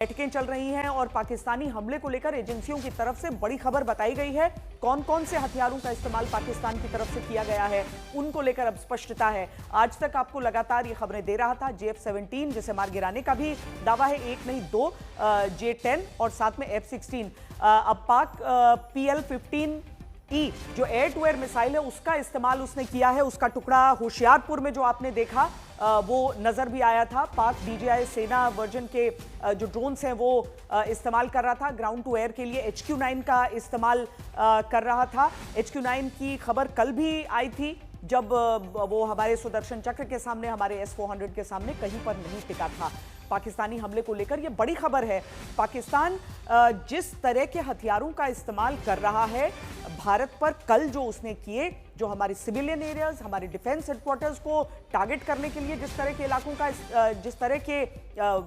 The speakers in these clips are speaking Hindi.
बैठकें चल रही हैं और पाकिस्तानी हमले को लेकर एजेंसियों की तरफ से बड़ी खबर बताई गई है। कौन कौन से हथियारों का इस्तेमाल पाकिस्तान की तरफ से किया गया है उनको लेकर अब स्पष्टता है। आज तक आपको लगातार ये खबरें दे रहा था। JF-17 जिसे मार गिराने का भी दावा है, एक नहीं दो, J-10 और साथ में F-16। अब पाक PL-15E जो एयर टू एयर मिसाइल है उसका इस्तेमाल उसने किया है। उसका टुकड़ा होशियारपुर में जो आपने देखा वो नजर भी आया था। पाक DJI सेना वर्जन के जो ड्रोन्स हैं वो इस्तेमाल कर रहा था। ग्राउंड टू एयर के लिए HQ-9 का इस्तेमाल कर रहा था। HQ-9 की खबर कल भी आई थी जब वो हमारे सुदर्शन चक्र के सामने, हमारे S-400 के सामने कहीं पर नहीं टिका था। पाकिस्तानी हमले को लेकर यह बड़ी खबर है। पाकिस्तान जिस तरह के हथियारों का इस्तेमाल कर रहा है भारत पर, कल जो उसने किए, जो हमारे सिविलियन एरियाज, हमारे डिफेंस हेडक्वार्टर्स को टारगेट करने के लिए जिस तरह के इलाकों का, जिस तरह के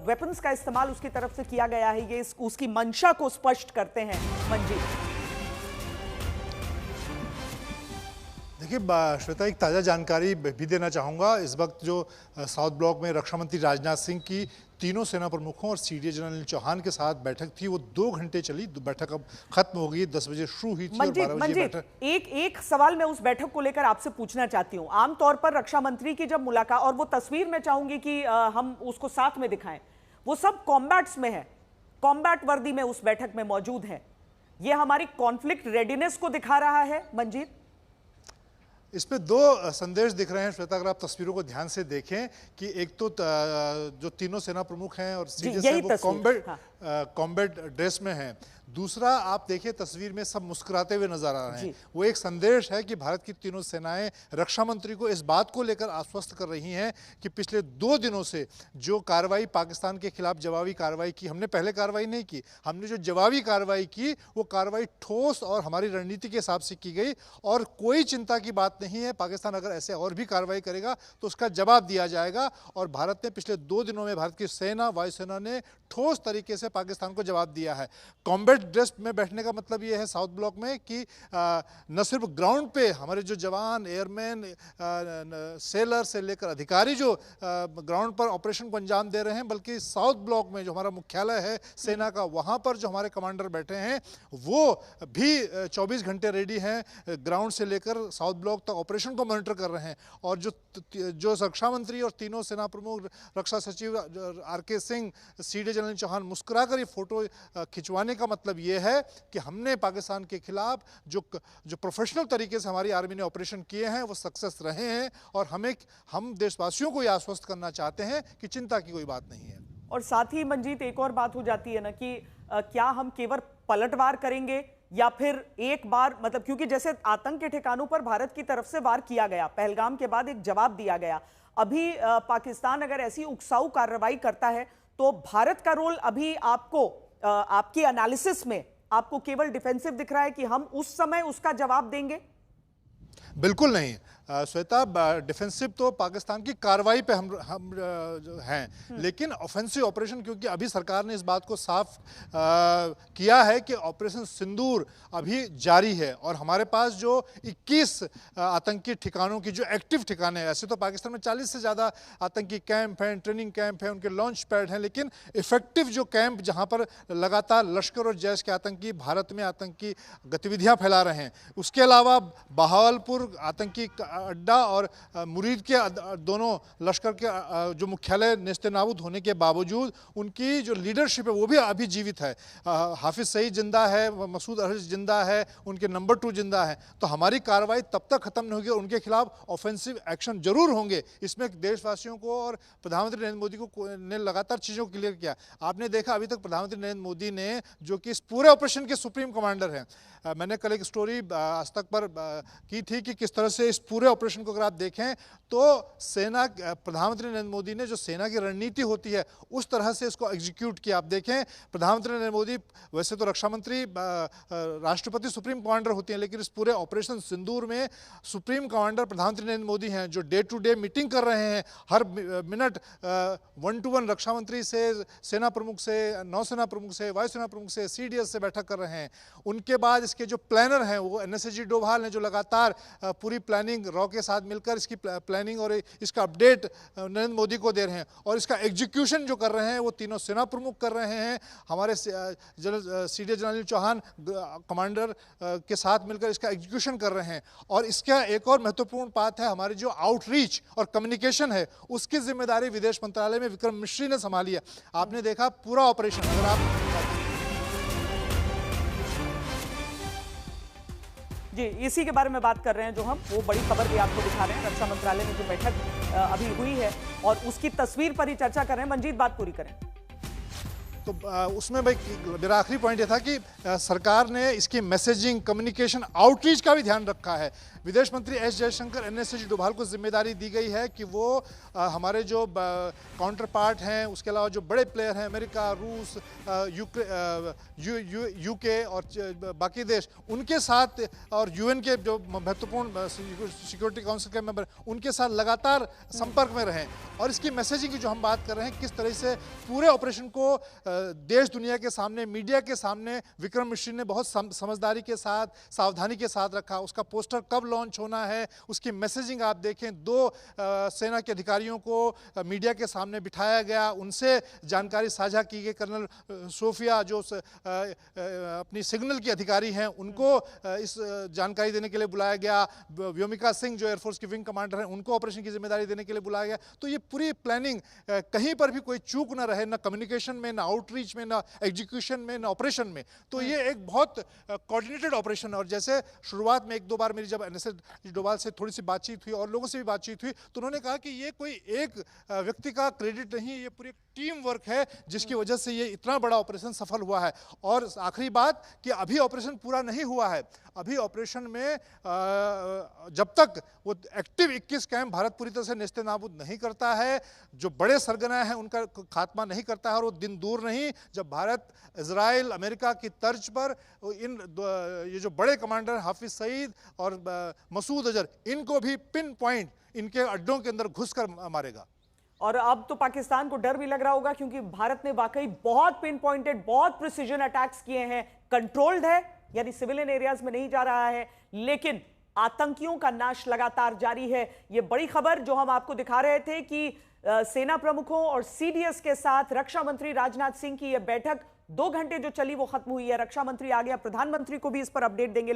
वेपन्स का इस्तेमाल उसकी तरफ से किया गया है, ये उसकी मंशा को स्पष्ट करते हैं। मंजीत, देखिए श्वेता, एक ताज़ा जानकारी भी देना चाहूँगा। इस वक्त जो साउथ ब्लॉक में रक्षा मंत्री राजनाथ सिंह की तीनों सेना प्रमुखों और CDS जनरल चौहान के साथ बैठक थी, वो 2 घंटे चली। बैठक अब खत्म हो गई, 10 बजे शुरू हुई थी और 12 बजे बैठक। एक सवाल मैं उस बैठक को लेकर आपसे पूछना चाहती हूँ। आमतौर पर रक्षा मंत्री की जब मुलाकात, और वो तस्वीर मैं चाहूंगी कि हम उसको साथ में दिखाएं, वो सब कॉम्बैट्स में है, कॉम्बैट वर्दी में उस बैठक में मौजूद है। ये हमारी कॉन्फ्लिक्ट रेडीनेस को दिखा रहा है। मंजीत, इसमें 2 संदेश दिख रहे हैं श्वेता, अगर आप तस्वीरों को ध्यान से देखें कि एक तो जो तीनों सेना प्रमुख हैं और CDS है वो कॉम्बैट ड्रेस में हैं। दूसरा, आप देखिए तस्वीर में सब मुस्कुराते हुए नजर आ रहे हैं। वो एक संदेश है कि भारत की तीनों सेनाएं रक्षा मंत्री को इस बात को लेकर आश्वस्त कर रही हैं कि पिछले 2 दिनों से जो कार्रवाई पाकिस्तान के खिलाफ जवाबी कार्रवाई की, हमने पहले कार्रवाई नहीं की, हमने जो जवाबी कार्रवाई की वो कार्रवाई ठोस और हमारी रणनीति के हिसाब से की गई और कोई चिंता की बात नहीं है। पाकिस्तान अगर ऐसे और भी कार्रवाई करेगा तो उसका जवाब दिया जाएगा। और भारत ने पिछले 2 दिनों में, भारत की सेना, वायुसेना ने ठोस तरीके से पाकिस्तान को जवाब दिया है। कॉम्बैट ड्रेस में बैठने का मतलब ये है साउथ ब्लॉक में कि न सिर्फ ग्राउंड पे हमारे जो जवान, एयरमैन, सेलर से लेकर अधिकारी जो ग्राउंड पर ऑपरेशन को अंजाम दे रहे हैं, बल्कि साउथ ब्लॉक में जो हमारा मुख्यालय है सेना का, वहाँ पर जो हमारे कमांडर बैठे हैं वो भी 24 घंटे रेडी हैं, ग्राउंड से लेकर साउथ ब्लॉक तक ऑपरेशन को मॉनिटर कर रहे हैं। और जो रक्षा मंत्री और तीनों सेना प्रमुख, रक्षा सचिव RK Singh, CDS general Chauhan मुस्कुरा कर ये फोटो खिंचवाने का मतलब ये है कि हमने पाकिस्तान के खिलाफ जो प्रोफेशनल तरीके से हमारी आर्मी ने ऑपरेशन किए हैं वो सक्सेस रहे हैं। और हम देशवासियों को ये आश्वस्त करना चाहते हैं कि चिंता की कोई बात नहीं है। और साथ ही मंजीत, एक और बात हो जाती है ना कि क्या हम केवल पलटवार करेंगे या फिर एक बार, मतलब क्योंकि जैसे आतंक के ठिकानों पर भारत की तरफ से वार किया गया, पहलगाम के बाद एक जवाब दिया गया, अभी पाकिस्तान अगर ऐसी उकसाऊ कार्रवाई करता है तो भारत का रोल अभी आपको, आपकी एनालिसिस में आपको केवल डिफेंसिव दिख रहा है कि हम उस समय उसका जवाब देंगे? बिल्कुल नहीं श्वेता, डिफेंसिव तो पाकिस्तान की कार्रवाई पे हम हैं, लेकिन ऑफेंसिव ऑपरेशन, क्योंकि अभी सरकार ने इस बात को साफ किया है कि ऑपरेशन सिंदूर अभी जारी है और हमारे पास जो 21 आतंकी ठिकानों की जो एक्टिव ठिकाने हैं, ऐसे तो पाकिस्तान में 40 से ज़्यादा आतंकी कैंप हैं, ट्रेनिंग कैंप हैं, उनके लॉन्च पैड हैं, लेकिन इफेक्टिव जो कैंप जहाँ पर लगातार लश्कर और जैश के आतंकी भारत में आतंकी गतिविधियाँ फैला रहे हैं, उसके अलावा बहावलपुर आतंकी अड्डा और मुरीद के दोनों लश्कर के जो मुख्यालय नेस्तनाबूद होने के बावजूद उनकी जो लीडरशिप है वो भी अभी जीवित है। हाफिज सईद जिंदा है, मसूद अजहर जिंदा है, उनके नंबर 2 जिंदा है। तो हमारी कार्रवाई तब तक खत्म नहीं होगी और उनके खिलाफ ऑफेंसिव एक्शन जरूर होंगे। इसमें देशवासियों को और प्रधानमंत्री नरेंद्र मोदी ने लगातार चीज़ों को क्लियर किया। आपने देखा अभी तक प्रधानमंत्री नरेंद्र मोदी ने, जो कि इस पूरे ऑपरेशन के सुप्रीम कमांडर हैं, मैंने कल एक स्टोरी आज तक पर की थी कि किस तरह से इस पूरे ऑपरेशन को अगर आप देखें तो सेना, प्रधानमंत्री नरेंद्र मोदी ने जो सेना की रणनीति होती है उस तरह से इसको एग्जीक्यूट किया। आप देखें प्रधानमंत्री नरेंद्र मोदी वैसे तो रक्षा मंत्री, राष्ट्रपति सुप्रीम कमांडर होते हैं, लेकिन इस पूरे ऑपरेशन सिंदूर में सुप्रीम कमांडर प्रधानमंत्री नरेंद्र मोदी हैं, जो डे टू डे मीटिंग कर रहे हैं, हर मिनट 1-to-1 रक्षा मंत्री से, सेना प्रमुख से, नौसेना प्रमुख से, वायुसेना प्रमुख से, CDS से बैठक कर रहे हैं। उनके बाद इसके जो प्लानर हैं वो NSAG डोभाल हैं, जो लगातार पूरी प्लानिंग रॉ के साथ मिलकर इसकी प्लानिंग और इसका अपडेट नरेंद्र मोदी को दे रहे हैं, और इसका एग्जीक्यूशन जो कर रहे हैं वो तीनों सेना प्रमुख कर रहे हैं। हमारे सीडीएस जनरल चौहान कमांडर के साथ मिलकर इसका एग्जीक्यूशन कर रहे हैं। और इसका एक और महत्वपूर्ण बात है, हमारी जो आउटरीच और कम्युनिकेशन है उसकी जिम्मेदारी विदेश मंत्रालय में विक्रम मिश्री ने संभाली है। आपने देखा पूरा ऑपरेशन, अगर आप जी इसी के बारे में बात कर रहे हैं जो हम, वो बड़ी खबर भी आपको दिखा रहे हैं। रक्षा मंत्रालय में जो बैठक अभी हुई है और उसकी तस्वीर पर ही चर्चा कर रहे हैं। मंजीत बात पूरी करें। तो उसमें भाई मेरा आखिरी पॉइंट ये था कि सरकार ने इसकी मैसेजिंग, कम्युनिकेशन, आउटरीच का भी ध्यान रखा है। विदेश मंत्री एस जयशंकर, एनएसजी डोभाल को जिम्मेदारी दी गई है कि वो हमारे जो काउंटर पार्ट हैं, उसके अलावा जो बड़े प्लेयर हैं अमेरिका, रूस, यूके और बाकी देश, उनके साथ और यूएन के जो महत्वपूर्ण सिक्योरिटी काउंसिल के मेंबर, उनके साथ लगातार संपर्क में रहें। और इसकी मैसेजिंग की जो हम बात कर रहे हैं, किस तरह से पूरे ऑपरेशन को देश दुनिया के सामने, मीडिया के सामने विक्रम मिश्री ने बहुत समझदारी के साथ, सावधानी के साथ रखा। उसका पोस्टर कब लॉन्च होना है, उसकी मैसेजिंग आप देखें। 2 सेना के अधिकारियों को मीडिया के सामने बिठाया गया, उनसे जानकारी साझा की गई। कर्नल सोफिया जो अपनी सिग्नल की अधिकारी हैं, उनको इस जानकारी देने के लिए बुलाया गया। व्योमिका सिंह जो एयरफोर्स की विंग कमांडर हैं, उनको ऑपरेशन की जिम्मेदारी देने के लिए बुलाया गया। तो ये पूरी प्लानिंग, कहीं पर भी कोई चूक ना रहे, ना कम्युनिकेशन में, ना आउटरीच में, ना एग्जीक्यूशन में, ना ऑपरेशन में। तो ये एक बहुत कोऑर्डिनेटेड ऑपरेशन है। और जैसे शुरुआत में 1-2 बार मेरी जब एनएसएस डोभाल से थोड़ी सी बातचीत हुई और लोगों से भी बातचीत हुई, तो उन्होंने कहा कि ये कोई एक व्यक्ति का क्रेडिट नहीं, ये पूरी टीम वर्क है जिसकी वजह से ये इतना बड़ा ऑपरेशन सफल हुआ है। और आखिरी बात कि अभी ऑपरेशन पूरा नहीं हुआ है। अभी ऑपरेशन में जब तक वो एक्टिव 21 कैंप भारत पूरी तरह से नेस्ते नाबूद नहीं करता है, जो बड़े सरगना हैं उनका खात्मा नहीं करता है, और वो दिन दूर नहीं जब भारत इजराइल, अमेरिका की तर्ज पर ये जो बड़े कमांडर हाफिज सईद और मसूद अजहर, इनको भी पिन पॉइंट इनके अड्डों के अंदर घुसकर मारेगा। और अब तो पाकिस्तान को डर भी लग रहा होगा, क्योंकि भारत ने वाकई बहुत पिन पॉइंटेड, बहुत प्रिसीजन अटैक्स किए हैं। कंट्रोल्ड है, यानी सिविलियन एरियाज में नहीं जा रहा है, लेकिन आतंकियों का नाश लगातार जारी है। ये बड़ी खबर जो हम आपको दिखा रहे थे कि सेना प्रमुखों और सीडीएस के साथ रक्षा मंत्री राजनाथ सिंह की यह बैठक 2 घंटे जो चली वो खत्म हुई है। रक्षा मंत्री आ गया, प्रधानमंत्री को भी इस पर अपडेट देंगे।